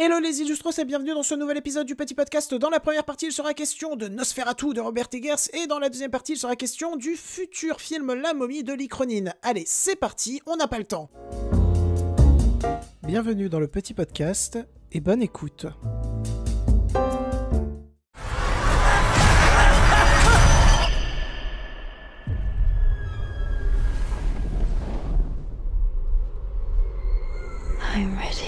Hello les illustros et bienvenue dans ce nouvel épisode du petit podcast. Dans la première partie, il sera question de Nosferatu de Robert Eggers et dans la deuxième partie, il sera question du futur film La Momie de Lee Cronin. Allez, c'est parti, on n'a pas le temps. Bienvenue dans le petit podcast et bonne écoute. I'm ready.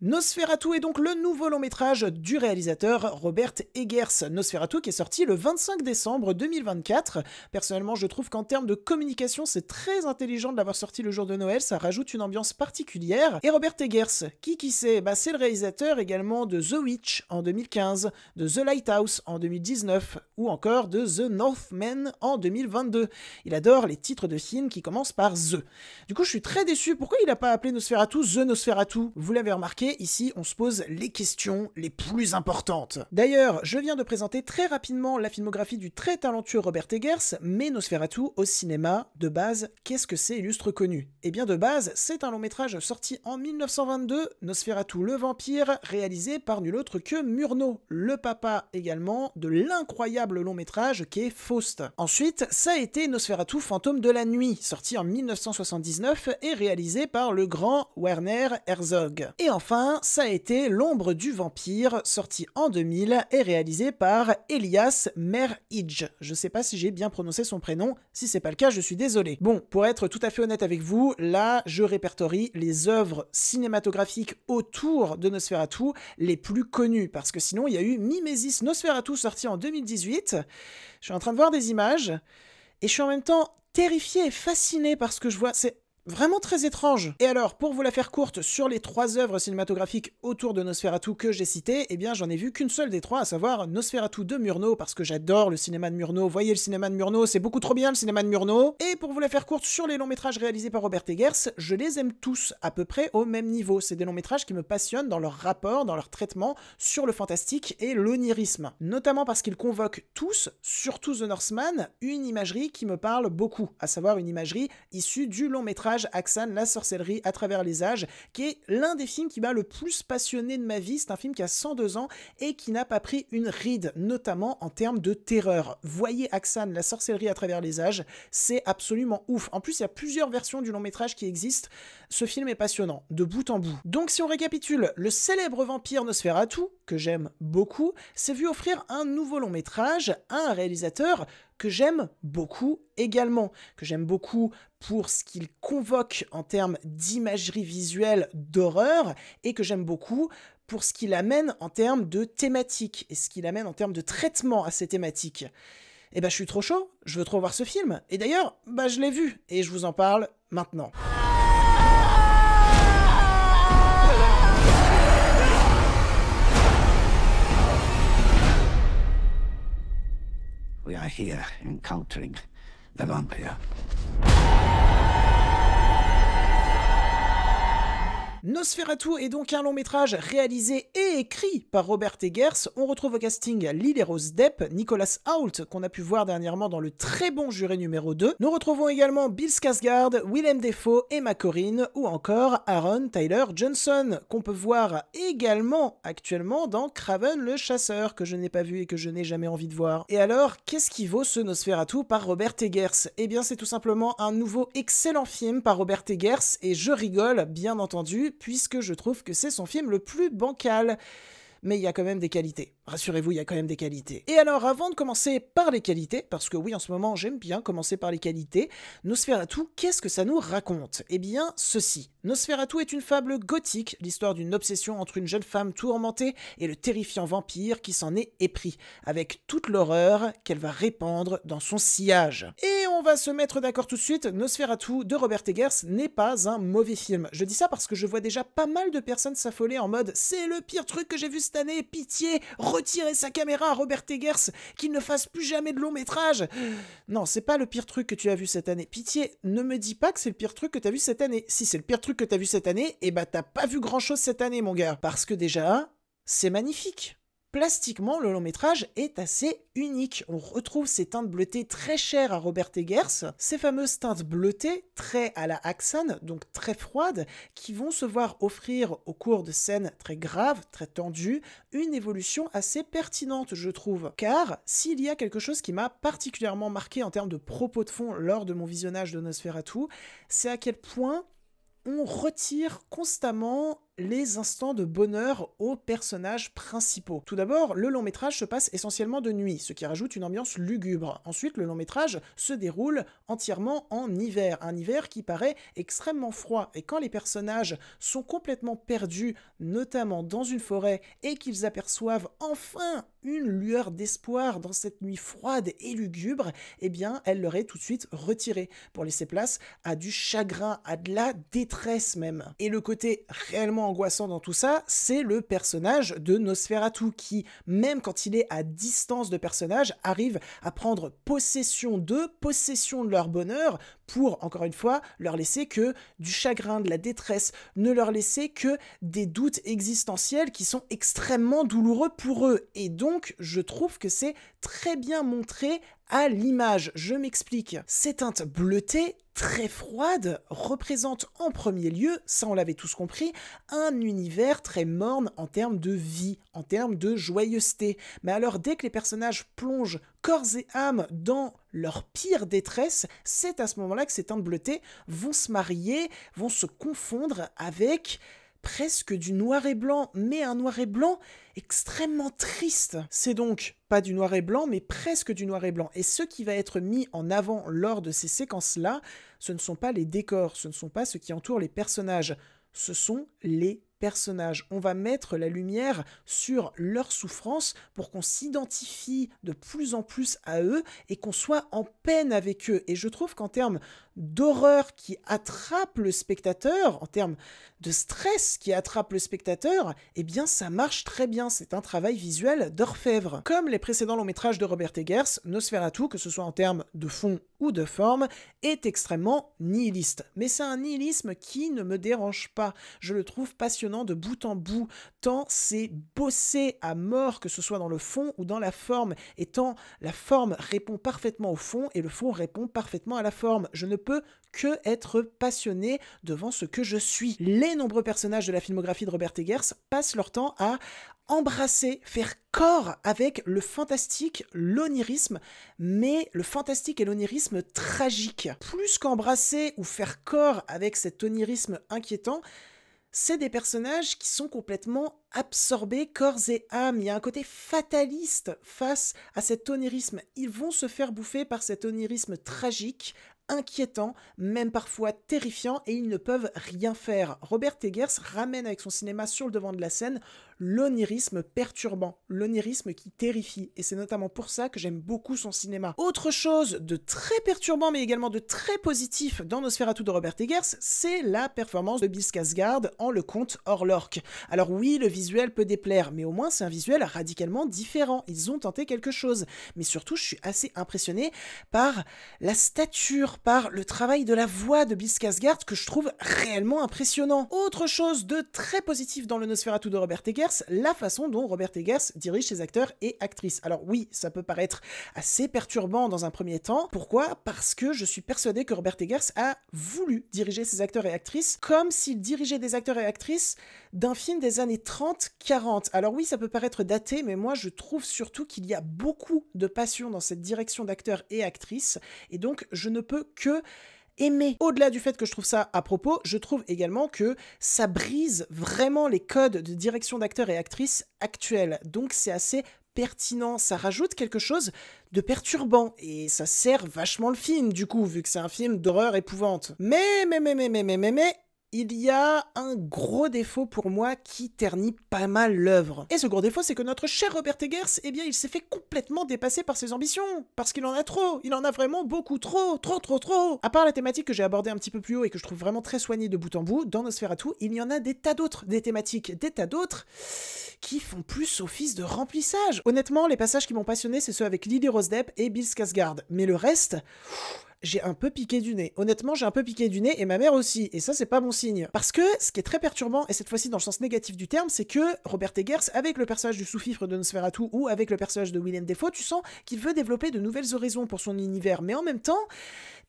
Nosferatu est donc le nouveau long-métrage du réalisateur Robert Eggers. Nosferatu qui est sorti le 25 décembre 2024. Personnellement, je trouve qu'en termes de communication, c'est très intelligent de l'avoir sorti le jour de Noël, ça rajoute une ambiance particulière. Et Robert Eggers, qui c'est ? C'est le réalisateur également de The Witch en 2015, de The Lighthouse en 2019, ou encore de The Northman en 2022. Il adore les titres de films qui commencent par The. Du coup, je suis très déçu. Pourquoi il n'a pas appelé Nosferatu The Nosferatu ? Vous l'avez remarqué, ici, on se pose les questions les plus importantes. D'ailleurs, je viens de présenter très rapidement la filmographie du très talentueux Robert Eggers, mais Nosferatu au cinéma, de base, qu'est-ce que c'est illustre connu ? Eh bien, de base, c'est un long-métrage sorti en 1922, Nosferatu le vampire, réalisé par nul autre que Murnau, le papa également de l'incroyable long-métrage qu'est Faust. Ensuite, ça a été Nosferatu fantôme de la nuit, sorti en 1979 et réalisé par le grand Werner Herzog. Et enfin, ça a été L'ombre du vampire, sorti en 2000 et réalisé par Elias Merhige. Je sais pas si j'ai bien prononcé son prénom, si c'est pas le cas, je suis désolé. Bon, pour être tout à fait honnête avec vous, là, je répertorie les œuvres cinématographiques autour de Nosferatu les plus connues, parce que sinon, il y a eu Mimesis Nosferatu, sorti en 2018. Je suis en train de voir des images, et je suis en même temps terrifié et fasciné par ce que je vois. C'est vraiment très étrange. Et alors, pour vous la faire courte, sur les 3 œuvres cinématographiques autour de Nosferatu que j'ai citées, eh bien j'en ai vu qu'une seule des 3, à savoir Nosferatu de Murnau, parce que j'adore le cinéma de Murnau. Voyez le cinéma de Murnau, c'est beaucoup trop bien le cinéma de Murnau. Et pour vous la faire courte, sur les longs métrages réalisés par Robert Eggers, je les aime tous à peu près au même niveau. C'est des longs métrages qui me passionnent dans leur rapport, dans leur traitement sur le fantastique et l'onirisme. Notamment parce qu'ils convoquent tous, surtout The Northman, une imagerie qui me parle beaucoup, à savoir une imagerie issue du long métrage Axane, la sorcellerie à travers les âges, qui est l'un des films qui m'a le plus passionné de ma vie. C'est un film qui a 102 ans et qui n'a pas pris une ride, notamment en termes de terreur. Voyez Axane, la sorcellerie à travers les âges, c'est absolument ouf. En plus, il y a plusieurs versions du long métrage qui existent. Ce film est passionnant, de bout en bout. Donc si on récapitule, le célèbre vampire Nosferatu, que j'aime beaucoup, s'est vu offrir un nouveau long métrage à un réalisateur que j'aime beaucoup également, que j'aime beaucoup pour ce qu'il convoque en termes d'imagerie visuelle d'horreur, et que j'aime beaucoup pour ce qu'il amène en termes de thématiques, et ce qu'il amène en termes de traitement à ces thématiques. Et je suis trop chaud, je veux trop voir ce film, et d'ailleurs, je l'ai vu, et je vous en parle maintenant. We are here encountering the vampire. Nosferatu est donc un long métrage réalisé et écrit par Robert Eggers. On retrouve au casting Lily Rose Depp, Nicholas Hoult, qu'on a pu voir dernièrement dans le très bon Juré numéro 2. Nous retrouvons également Bill Skarsgård, Willem Dafoe, Emma Corrin, ou encore Aaron Tyler Johnson, qu'on peut voir également actuellement dans Kraven le chasseur, que je n'ai pas vu et que je n'ai jamais envie de voir. Et alors, qu'est-ce qui vaut ce Nosferatu par Robert Eggers ? Eh bien, c'est tout simplement un nouveau excellent film par Robert Eggers, et je rigole, bien entendu, puisque je trouve que c'est son film le plus bancal. Mais il y a quand même des qualités. Rassurez-vous, il y a quand même des qualités. Et alors, avant de commencer par les qualités, parce que oui, en ce moment, j'aime bien commencer par les qualités, Nosferatu, qu'est-ce que ça nous raconte ? Eh bien, ceci. Nosferatu est une fable gothique, l'histoire d'une obsession entre une jeune femme tourmentée et le terrifiant vampire qui s'en est épris, avec toute l'horreur qu'elle va répandre dans son sillage. Et on va se mettre d'accord tout de suite, Nosferatu de Robert Eggers n'est pas un mauvais film. Je dis ça parce que je vois déjà pas mal de personnes s'affoler en mode « C'est le pire truc que j'ai vu cette année, pitié, retirez sa caméra à Robert Eggers, qu'il ne fasse plus jamais de long métrage !» Non, c'est pas le pire truc que tu as vu cette année. Pitié, ne me dis pas que c'est le pire truc que tu as vu cette année. Si c'est le pire truc que tu as vu cette année, t'as pas vu grand chose cette année, mon gars. Parce que déjà, c'est magnifique. Plastiquement, le long métrage est assez unique. On retrouve ces teintes bleutées très chères à Robert Eggers, ces fameuses teintes bleutées très à la Haxan, donc très froides, qui vont se voir offrir au cours de scènes très graves, très tendues, une évolution assez pertinente, je trouve. Car s'il y a quelque chose qui m'a particulièrement marqué en termes de propos de fond lors de mon visionnage de Nosferatu, c'est à quel point on retire constamment les instants de bonheur aux personnages principaux. Tout d'abord, le long métrage se passe essentiellement de nuit, ce qui rajoute une ambiance lugubre. Ensuite, le long métrage se déroule entièrement en hiver, un hiver qui paraît extrêmement froid. Et quand les personnages sont complètement perdus, notamment dans une forêt, et qu'ils aperçoivent enfin une lueur d'espoir dans cette nuit froide et lugubre, eh bien, elle leur est tout de suite retirée, pour laisser place à du chagrin, à de la détresse même. Et le côté réellement angoissant dans tout ça, c'est le personnage de Nosferatu qui, même quand il est à distance de personnage, arrive à prendre possession d'eux, possession de leur bonheur, pour, encore une fois, leur laisser que du chagrin, de la détresse, ne leur laisser que des doutes existentiels qui sont extrêmement douloureux pour eux. Et donc, je trouve que c'est très bien montré à l'image. Je m'explique. Ces teintes bleutées, très froides, représentent en premier lieu, ça on l'avait tous compris, un univers très morne en termes de vie, en termes de joyeuseté. Mais alors dès que les personnages plongent corps et âme dans leur pire détresse, c'est à ce moment-là que ces teintes bleutées vont se marier, vont se confondre avec presque du noir et blanc, mais un noir et blanc extrêmement triste. C'est donc pas du noir et blanc, mais presque du noir et blanc. Et ce qui va être mis en avant lors de ces séquences-là, ce ne sont pas les décors, ce ne sont pas ce qui entoure les personnages, ce sont les personnages. On va mettre la lumière sur leur souffrance pour qu'on s'identifie de plus en plus à eux et qu'on soit en peine avec eux. Et je trouve qu'en termes d'horreur qui attrape le spectateur, en termes de stress qui attrape le spectateur, eh bien ça marche très bien, c'est un travail visuel d'orfèvre. Comme les précédents longs métrages de Robert Eggers, Nosferatu, que ce soit en termes de fond ou de forme, est extrêmement nihiliste. Mais c'est un nihilisme qui ne me dérange pas, je le trouve passionnant de bout en bout, tant c'est bossé à mort, que ce soit dans le fond ou dans la forme, et tant la forme répond parfaitement au fond et le fond répond parfaitement à la forme. Je ne peux que être passionné devant ce que je suis. Les nombreux personnages de la filmographie de Robert Eggers passent leur temps à embrasser, faire corps avec le fantastique, l'onirisme, mais le fantastique et l'onirisme tragique. Plus qu'embrasser ou faire corps avec cet onirisme inquiétant, c'est des personnages qui sont complètement absorbés corps et âme. Il y a un côté fataliste face à cet onirisme. Ils vont se faire bouffer par cet onirisme tragique, inquiétant, même parfois terrifiant, et ils ne peuvent rien faire. Robert Eggers ramène avec son cinéma sur le devant de la scène l'onirisme perturbant, l'onirisme qui terrifie, et c'est notamment pour ça que j'aime beaucoup son cinéma. Autre chose de très perturbant, mais également de très positif dans Nosferatu de Robert Eggers, c'est la performance de Bill Skarsgård en le comte Orlok. Alors oui, le visuel peut déplaire, mais au moins c'est un visuel radicalement différent, ils ont tenté quelque chose. Mais surtout, je suis assez impressionné par la stature, par le travail de la voix de Bill Skarsgård que je trouve réellement impressionnant. Autre chose de très positif dans le Nosferatu de Robert Eggers, la façon dont Robert Eggers dirige ses acteurs et actrices. Alors oui, ça peut paraître assez perturbant dans un premier temps. Pourquoi ? Parce que je suis persuadé que Robert Eggers a voulu diriger ses acteurs et actrices comme s'il dirigeait des acteurs et actrices d'un film des années 30-40. Alors oui, ça peut paraître daté, mais moi je trouve surtout qu'il y a beaucoup de passion dans cette direction d'acteurs et actrices, et donc je ne peux que aimer. Au-delà du fait que je trouve ça à propos, je trouve également que ça brise vraiment les codes de direction d'acteurs et actrices actuels. Donc c'est assez pertinent, ça rajoute quelque chose de perturbant, et ça sert vachement le film du coup, vu que c'est un film d'horreur épouvante. Mais, il y a un gros défaut pour moi qui ternit pas mal l'œuvre. Et ce gros défaut, c'est que notre cher Robert Eggers, eh bien, il s'est fait complètement dépasser par ses ambitions. Parce qu'il en a trop. Il en a vraiment beaucoup trop. Trop. À part la thématique que j'ai abordée un petit peu plus haut et que je trouve vraiment très soignée de bout en bout, dans Nosferatu, il y en a des tas d'autres, des thématiques, des tas d'autres qui font plus office de remplissage. Honnêtement, les passages qui m'ont passionné, c'est ceux avec Lily Rose Depp et Bill Skarsgård. Mais le reste... j'ai un peu piqué du nez. Honnêtement, j'ai un peu piqué du nez et ma mère aussi. Et ça, c'est pas bon signe. Parce que ce qui est très perturbant, et cette fois-ci dans le sens négatif du terme, c'est que Robert Eggers, avec le personnage du sous-fifre de Nosferatu ou avec le personnage de Willem Dafoe, tu sens qu'il veut développer de nouvelles horizons pour son univers. Mais en même temps,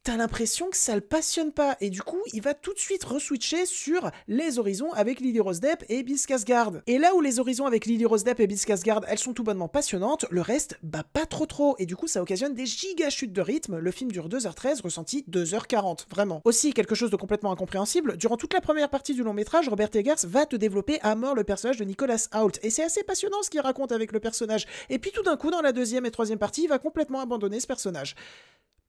t'as l'impression que ça le passionne pas. Et du coup, il va tout de suite re-switcher sur les horizons avec Lily Rose Depp et Bill Skarsgård. Et là où les horizons avec Lily Rose Depp et Bill Skarsgård, elles sont tout bonnement passionnantes, le reste, bah pas trop. Et du coup, ça occasionne des giga chutes de rythme. Le film dure 2h13, ressenti 2h40, vraiment. Aussi, quelque chose de complètement incompréhensible, durant toute la première partie du long métrage, Robert Eggers va te développer à mort le personnage de Nicholas Hoult. Et c'est assez passionnant ce qu'il raconte avec le personnage. Et puis tout d'un coup, dans la deuxième et troisième partie, il va complètement abandonner ce personnage.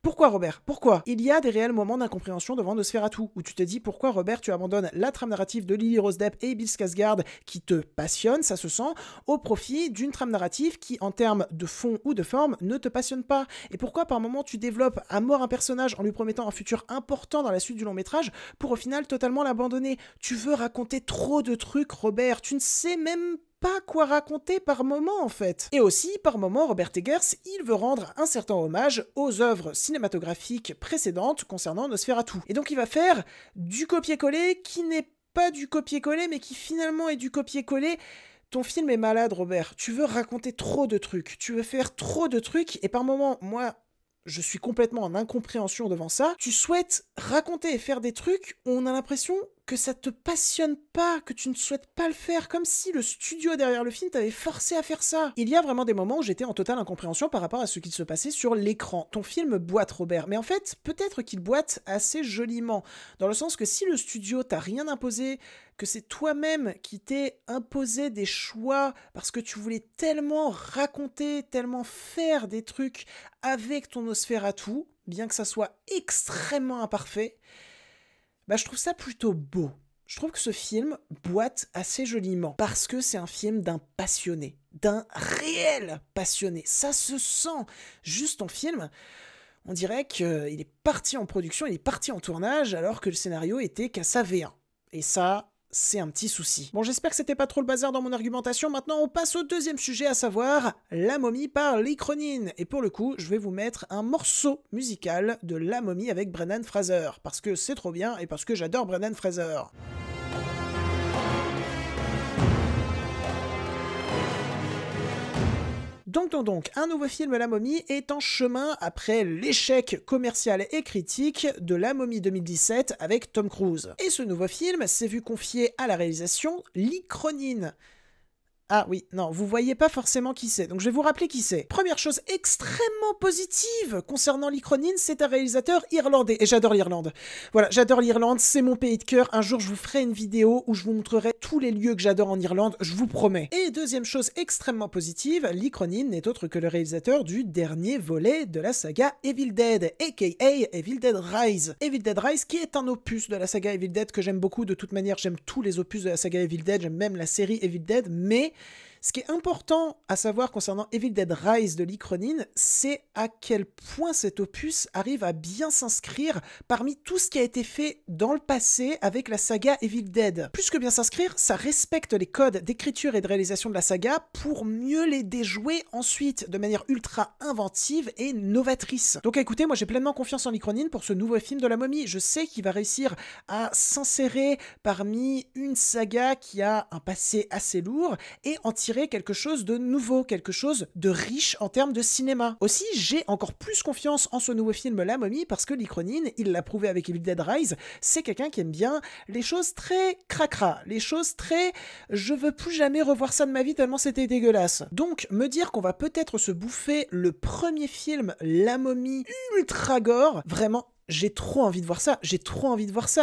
Pourquoi Robert? Pourquoi? Il y a des réels moments d'incompréhension devant Nosferatu, où tu te dis pourquoi Robert tu abandonnes la trame narrative de Lily Rose Depp et Bill Skarsgård qui te passionne, ça se sent, au profit d'une trame narrative qui, en termes de fond ou de forme, ne te passionne pas. Et pourquoi par moment tu développes à mort un personnage en lui promettant un futur important dans la suite du long métrage pour au final totalement l'abandonner? Tu veux raconter trop de trucs Robert, tu ne sais même pas quoi raconter par moment en fait. Et aussi, par moment, Robert Eggers, il veut rendre un certain hommage aux œuvres cinématographiques précédentes concernant Nosferatu. Et donc il va faire du copier-coller qui n'est pas du copier-coller, mais qui finalement est du copier-coller. Ton film est malade, Robert. Tu veux raconter trop de trucs, tu veux faire trop de trucs, et par moment, moi, je suis complètement en incompréhension devant ça. Tu souhaites raconter et faire des trucs où on a l'impression que ça te passionne pas, que tu ne souhaites pas le faire, comme si le studio derrière le film t'avait forcé à faire ça. Il y a vraiment des moments où j'étais en totale incompréhension par rapport à ce qu'il se passait sur l'écran. Ton film boite, Robert, mais en fait, peut-être qu'il boite assez joliment, dans le sens que si le studio t'a rien imposé, que c'est toi-même qui t'es imposé des choix parce que tu voulais tellement raconter, tellement faire des trucs avec ton Nosferatu, bien que ça soit extrêmement imparfait, bah, je trouve ça plutôt beau. Je trouve que ce film boite assez joliment, parce que c'est un film d'un passionné, d'un réel passionné. Ça se sent. Juste en film, on dirait qu'il est parti en production, il est parti en tournage, alors que le scénario était qu'à sa V1. Et ça, c'est un petit souci. Bon, j'espère que c'était pas trop le bazar dans mon argumentation. Maintenant, on passe au deuxième sujet, à savoir La Momie par Lee Cronin. Et pour le coup, je vais vous mettre un morceau musical de La Momie avec Brendan Fraser, parce que c'est trop bien et parce que j'adore Brendan Fraser. Donc, un nouveau film La Momie est en chemin après l'échec commercial et critique de La Momie 2017 avec Tom Cruise. Et ce nouveau film s'est vu confier à la réalisation Lee Cronin. Ah oui, non, vous voyez pas forcément qui c'est, donc je vais vous rappeler qui c'est. Première chose extrêmement positive concernant Lee Cronin, c'est un réalisateur irlandais, et j'adore l'Irlande. Voilà, j'adore l'Irlande, c'est mon pays de cœur. Un jour, je vous ferai une vidéo où je vous montrerai tous les lieux que j'adore en Irlande, je vous promets. Et deuxième chose extrêmement positive, Lee Cronin n'est autre que le réalisateur du dernier volet de la saga Evil Dead, aka Evil Dead Rise. Evil Dead Rise qui est un opus de la saga Evil Dead que j'aime beaucoup, de toute manière j'aime tous les opus de la saga Evil Dead, j'aime même la série Evil Dead, mais ce qui est important à savoir concernant Evil Dead Rise de Lee Cronin, c'est à quel point cet opus arrive à bien s'inscrire parmi tout ce qui a été fait dans le passé avec la saga Evil Dead. Plus que bien s'inscrire, ça respecte les codes d'écriture et de réalisation de la saga pour mieux les déjouer ensuite de manière ultra inventive et novatrice. Donc écoutez, moi j'ai pleinement confiance en Lee Cronin pour ce nouveau film de la momie. Je sais qu'il va réussir à s'insérer parmi une saga qui a un passé assez lourd et en tirer quelque chose de nouveau, quelque chose de riche en termes de cinéma. Aussi, j'ai encore plus confiance en ce nouveau film La Momie parce que Lee Cronin, il l'a prouvé avec Evil Dead Rise, c'est quelqu'un qui aime bien les choses très cracra, les choses très je veux plus jamais revoir ça de ma vie tellement c'était dégueulasse. Donc, me dire qu'on va peut-être se bouffer le premier film La Momie ultra gore, vraiment j'ai trop envie de voir ça,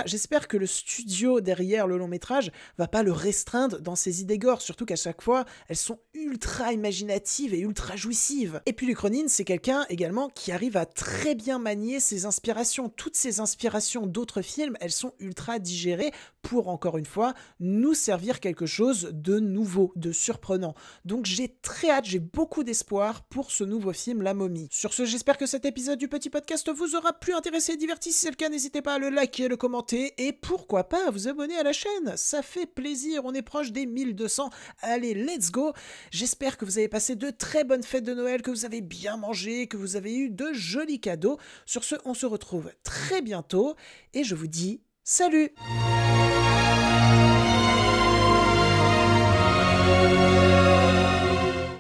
J'espère que le studio derrière le long métrage va pas le restreindre dans ses idées gore, surtout qu'à chaque fois, elles sont ultra imaginatives et ultra jouissives. Et puis Lee Cronin, c'est quelqu'un également qui arrive à très bien manier ses inspirations. Toutes ces inspirations d'autres films, elles sont ultra digérées pour, encore une fois, nous servir quelque chose de nouveau, de surprenant. Donc j'ai très hâte, j'ai beaucoup d'espoir pour ce nouveau film La Momie. Sur ce, j'espère que cet épisode du petit podcast vous aura plu, intéressé, été divertis. Si c'est le cas, n'hésitez pas à le liker, le commenter et pourquoi pas à vous abonner à la chaîne. Ça fait plaisir, on est proche des 1200. Allez, let's go. J'espère que vous avez passé de très bonnes fêtes de Noël, que vous avez bien mangé, que vous avez eu de jolis cadeaux. Sur ce, on se retrouve très bientôt et je vous dis salut!